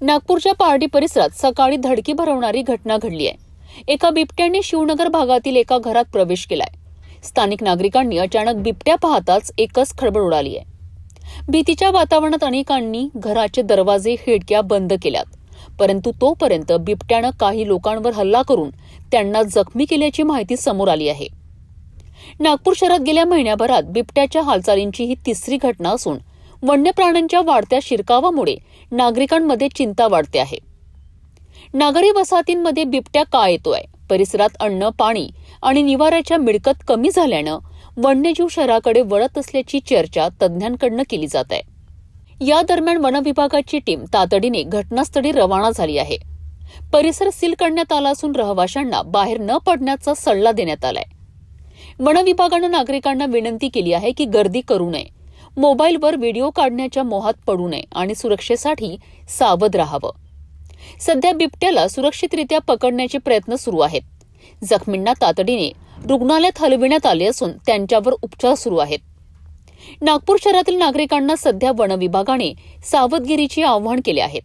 नागपूरच्या पारडी परिसरात सकाळी धडकी भरवणारी घटना घडली आहे। एका बिबट्याने शिवनगर भागातील एका घरात प्रवेश केलाय। स्थानिक नागरिकांनी अचानक बिबट्या पाहताच एकच खळबळ उडाली आहे। भीतीच्या वातावरणात अनेकांनी घराचे दरवाजे खिडक्या बंद केल्यात, परंतु तोपर्यंत बिबट्यानं काही लोकांवर हल्ला करून त्यांना जखमी केल्याची माहिती समोर आली आहे। नागपूर शहरात गेल्या महिन्याभरात बिबट्याच्या हालचालींची ही तिसरी घटना असून वन्य प्राण्यांच्या वाढत्या शिरकावामुळे नागरिकांमध्ये चिंता वाढते आहे। नागरी वसाहतींमध्ये बिबट्या का येतोय? परिसरात अन्न, पाणी आणि निवाऱ्याच्या मिळकत कमी झाल्यानं वन्यजीव शहराकडे वळत असल्याची चर्चा तज्ज्ञांकडून केली जात आहे। या दरम्यान वन विभागाची टीम तातडीने घटनास्थळी रवाना झाली आहे। परिसर सील करण्यात आला असून रहिवाशांना बाहेर न पडण्याचा सल्ला देण्यात आलाय। वन विभागानं नागरिकांना विनंती केली आहे की गर्दी करू नये, मोबाईलवर व्हिडिओ काढण्याच्या मोहात पडू नये आणि सुरक्षेसाठी सावध राहावं। सध्या बिबट्याला सुरक्षितरित्या पकडण्याचे प्रयत्न सुरू आहेत। जखमींना तातडीने रुग्णालयात हलविण्यात आले असून त्यांच्यावर उपचार सुरू आहेत। नागपूर शहरातील नागरिकांना सध्या वन विभागाने सावधगिरीचे आवाहन केले आहे।